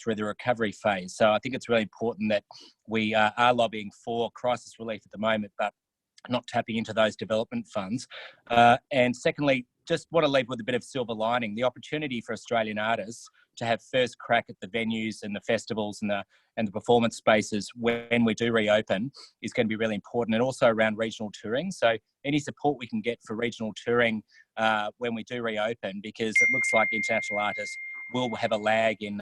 through the recovery phase. So I think it's really important that we are lobbying for crisis relief at the moment, but not tapping into those development funds. And secondly, just want to leave with a bit of silver lining. The opportunity for Australian artists to have first crack at the venues and the festivals and the performance spaces when we do reopen is going to be really important, and also around regional touring. So any support we can get for regional touring when we do reopen, because it looks like international artists will have a lag in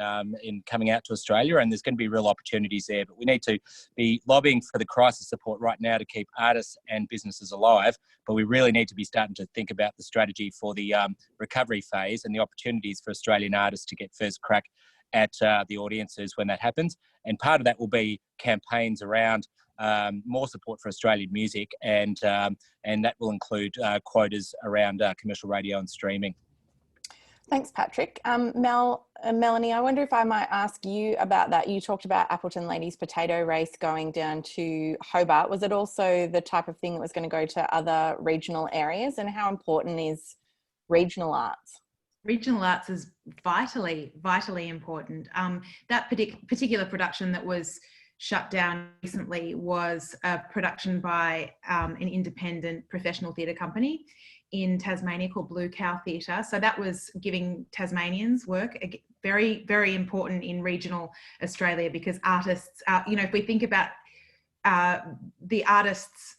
coming out to Australia, and there's going to be real opportunities there. But we need to be lobbying for the crisis support right now to keep artists and businesses alive. But we really need to be starting to think about the strategy for the recovery phase and the opportunities for Australian artists to get first crack at the audiences when that happens. And part of that will be campaigns around more support for Australian music, and that will include quotas around commercial radio and streaming. Thanks, Patrick. Melanie, I wonder if I might ask you about that. You talked about Appleton Ladies Potato Race going down to Hobart. Was it also the type of thing that was going to go to other regional areas? And how important is regional arts? Regional arts is vitally important. That particular production that was shut down recently was a production by an independent professional theatre company in Tasmania called Blue Cow Theatre. So that was giving Tasmanians work, very, very important in regional Australia, because artists, if we think about the artists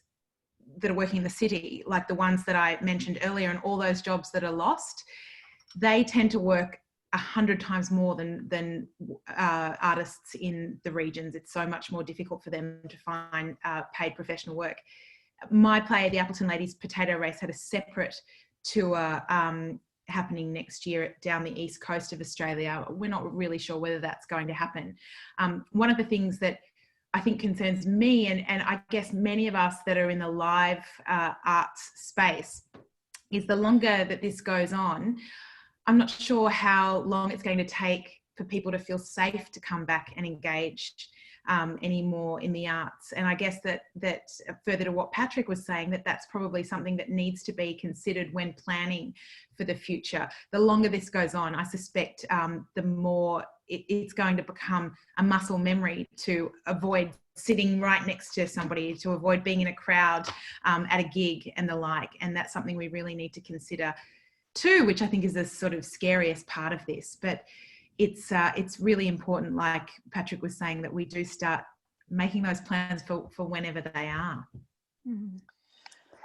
that are working in the city, like the ones that I mentioned earlier, and all those jobs that are lost, they tend to work 100 times more than artists in the regions. It's so much more difficult for them to find paid professional work. My play, the Appleton Ladies Potato Race, had a separate tour happening next year down the east coast of Australia. We're not really sure whether that's going to happen. One of the things that I think concerns me, and I guess many of us that are in the live arts space, is the longer that this goes on, I'm not sure how long it's going to take for people to feel safe to come back and engage anymore in the arts. And I guess that further to what Patrick was saying, that's probably something that needs to be considered when planning for the future. The longer this goes on, I suspect the more it's going to become a muscle memory to avoid sitting right next to somebody, to avoid being in a crowd at a gig and the like. And that's something we really need to consider too, which I think is the sort of scariest part of this. But it's really important, like Patrick was saying, that we do start making those plans for whenever they are.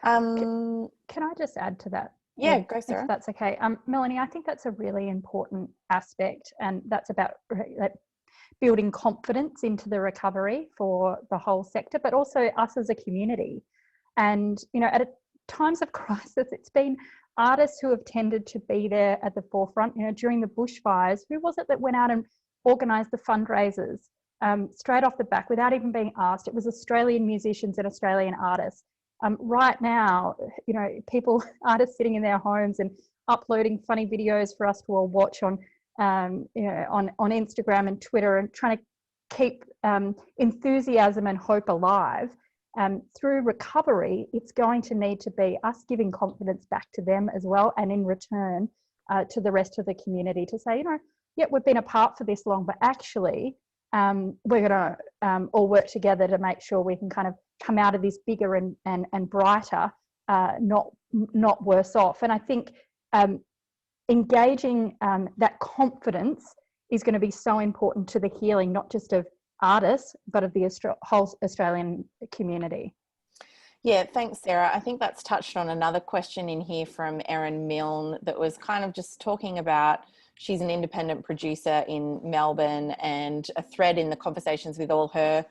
Can I just add to that? Yeah, go, Sarah. If that's okay. Melanie, I think that's a really important aspect, and that's about building confidence into the recovery for the whole sector, but also us as a community. And, at times of crisis, it's been artists who have tended to be there at the forefront. During the bushfires, who was it that went out and organised the fundraisers straight off the back without even being asked? It was Australian musicians and Australian artists. Right now, artists sitting in their homes and uploading funny videos for us to all watch on Instagram and Twitter, and trying to keep enthusiasm and hope alive. Through recovery, it's going to need to be us giving confidence back to them as well, and in return to the rest of the community to say, we've been apart for this long, but actually we're going to all work together to make sure we can kind of come out of this bigger and brighter, not worse off. And I think engaging that confidence is going to be so important to the healing, not just of artists, but of the whole Australian community. Yeah, thanks, Sarah. I think that's touched on another question in here from Erin Milne that was kind of just talking about, she's an independent producer in Melbourne, and a thread in the conversations with all her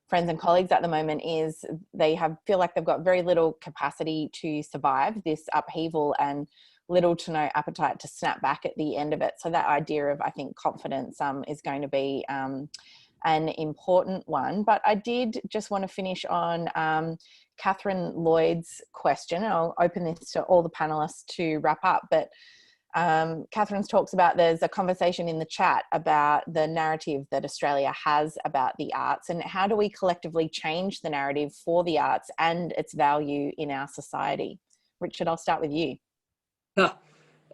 friends and colleagues at the moment is they feel like they've got very little capacity to survive this upheaval and little to no appetite to snap back at the end of it. So that idea of, I think, confidence is going to be an important one. But I did just want to finish on Catherine Lloyd's question, and I'll open this to all the panelists to wrap up. But Catherine's talks about, there's a conversation in the chat about the narrative that Australia has about the arts, and how do we collectively change the narrative for the arts and its value in our society? Richard, I'll start with you.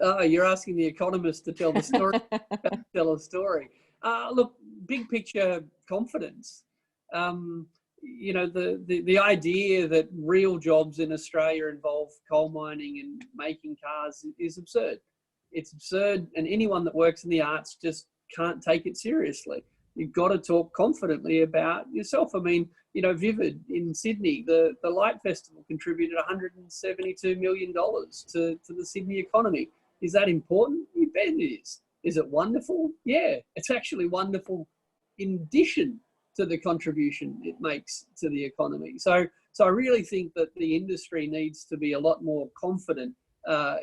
You're asking the economist to tell the story. Tell a story. Look, big picture confidence. You know, the idea that real jobs in Australia involve coal mining and making cars is absurd. It's absurd, and anyone that works in the arts just can't take it seriously. You've got to talk confidently about yourself. I mean, you know, Vivid in Sydney, the Light Festival contributed $172 million to the Sydney economy. Is that important? You bet it is. Is it wonderful? Yeah, it's actually wonderful in addition to the contribution it makes to the economy. So I really think that the industry needs to be a lot more confident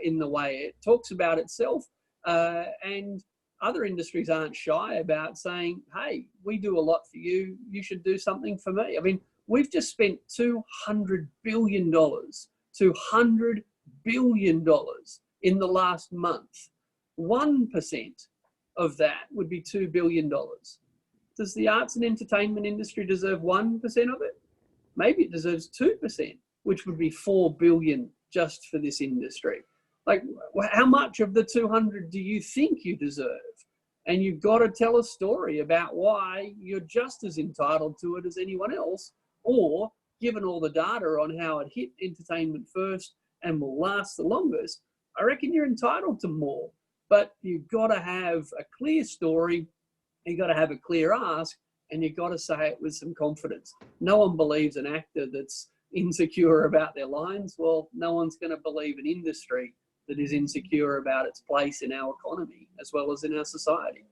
in the way it talks about itself, and other industries aren't shy about saying, hey, we do a lot for you, you should do something for me. I mean, we've just spent $200 billion in the last month. 1% of that would be $2 billion. Does the arts and entertainment industry deserve 1% of it? Maybe it deserves 2%, which would be $4 billion just for this industry. Like, how much of the 200 do you think you deserve? And you've got to tell a story about why you're just as entitled to it as anyone else, or given all the data on how it hit entertainment first and will last the longest, I reckon you're entitled to more. But you've got to have a clear story, you've got to have a clear ask, and you've got to say it with some confidence. No one believes an actor that's insecure about their lines. Well, no one's going to believe an industry that is insecure about its place in our economy as well as in our society.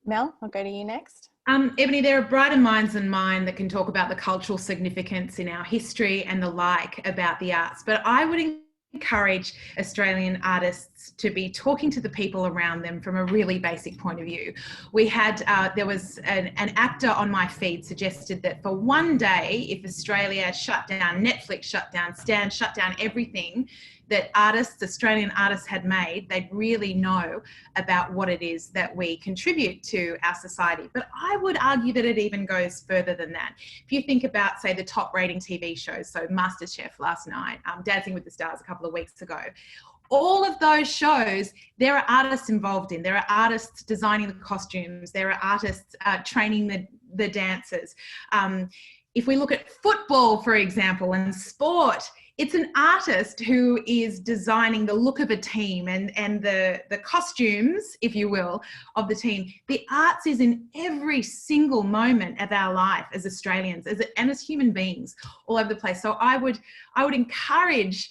Mel, I'll go to you next. Ebony, there are brighter minds than mine that can talk about the cultural significance in our history and the like about the arts, but I would encourage Australian artists to be talking to the people around them from a really basic point of view. We had, there was an actor on my feed suggested that for one day, if Australia shut down, Netflix shut down, Stan shut down everything that artists, Australian artists had made, they'd really know about what it is that we contribute to our society. But I would argue that it even goes further than that. If you think about, say, the top rating TV shows, so MasterChef last night, Dancing with the Stars a couple of weeks ago, all of those shows, there are artists involved in. There are artists designing the costumes. There are artists training the dancers. If we look at football, for example, and sport, it's an artist who is designing the look of a team and the costumes, if you will, of the team. The arts is in every single moment of our life as Australians and as human beings all over the place. So I would encourage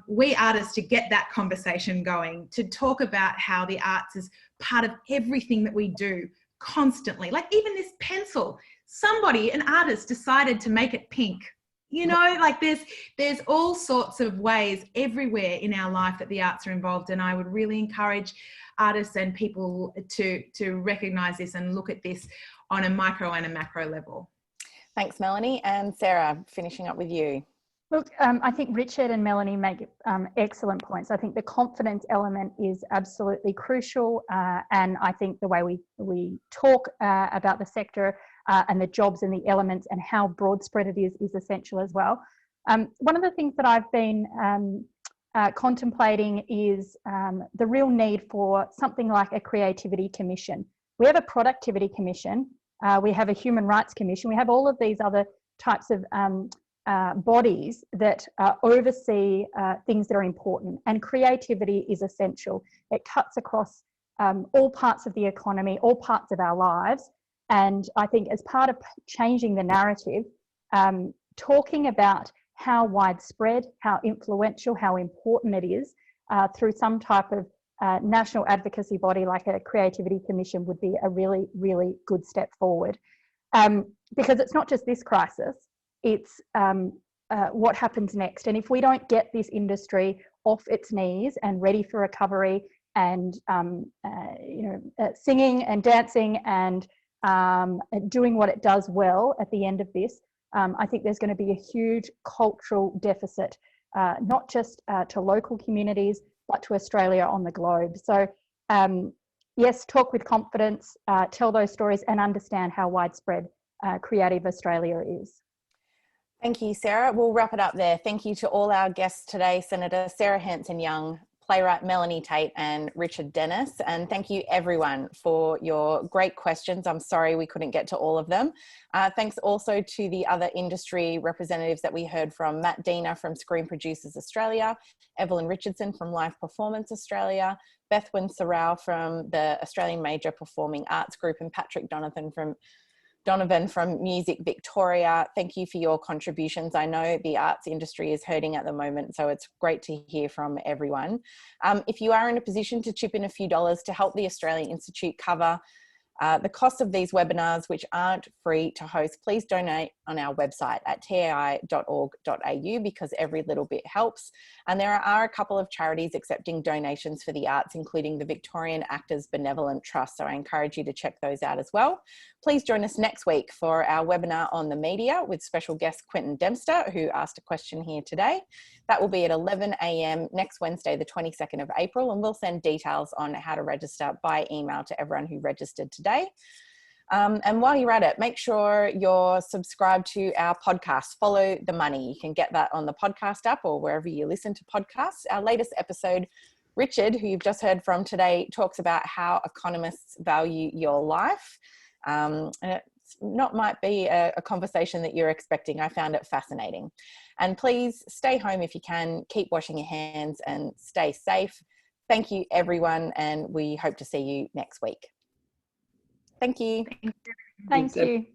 we artists to get that conversation going, to talk about how the arts is part of everything that we do constantly. Like even this pencil, somebody, an artist, decided to make it pink. You know, like there's all sorts of ways everywhere in our life that the arts are involved, and I would really encourage artists and people to recognise this and look at this on a micro and a macro level. Thanks, Melanie. And Sarah, finishing up with you. Look, I think Richard and Melanie make excellent points. I think the confidence element is absolutely crucial, and I think the way we talk about the sector and the jobs and the elements and how broad spread it is essential as well. One of the things that I've been contemplating is the real need for something like a creativity commission. We have a productivity commission, we have a human rights commission, we have all of these other types of bodies that oversee things that are important, and creativity is essential. It cuts across all parts of the economy, all parts of our lives. And I think as part of changing the narrative, talking about how widespread, how influential, how important it is through some type of national advocacy body like a creativity commission would be a really, really good step forward. Because it's not just this crisis, it's what happens next. And if we don't get this industry off its knees and ready for recovery and singing and dancing and doing what it does well at the end of this, I think there's going to be a huge cultural deficit, not just to local communities, but to Australia on the globe. So yes, talk with confidence, tell those stories and understand how widespread creative Australia is. Thank you, Sarah. We'll wrap it up there. Thank you to all our guests today, Senator Sarah Hanson-Young, playwright Melanie Tait and Richard Dennis. And thank you everyone for your great questions. I'm sorry we couldn't get to all of them. Thanks also to the other industry representatives that we heard from: Matt Diener from Screen Producers Australia, Evelyn Richardson from Live Performance Australia, Bethwyn Sarau from the Australian Major Performing Arts Group, and Patrick Donovan from Music Victoria. Thank you for your contributions. I know the arts industry is hurting at the moment, so it's great to hear from everyone. If you are in a position to chip in a few dollars to help the Australian Institute cover the cost of these webinars, which aren't free to host, please donate on our website at tai.org.au, because every little bit helps. And there are a couple of charities accepting donations for the arts, including the Victorian Actors Benevolent Trust. So I encourage you to check those out as well. Please join us next week for our webinar on the media with special guest Quentin Dempster, who asked a question here today. That will be at 11 a.m. next Wednesday, the 22nd of April, and we'll send details on how to register by email to everyone who registered today. And while you're at it, make sure you're subscribed to our podcast, Follow the Money. You can get that on the podcast app or wherever you listen to podcasts. Our latest episode, Richard, who you've just heard from today, talks about how economists value your life. And it might be a conversation that you're expecting. I found it fascinating. And please stay home if you can, keep washing your hands and stay safe. Thank you, everyone, and we hope to see you next week. Thank you. Thank you.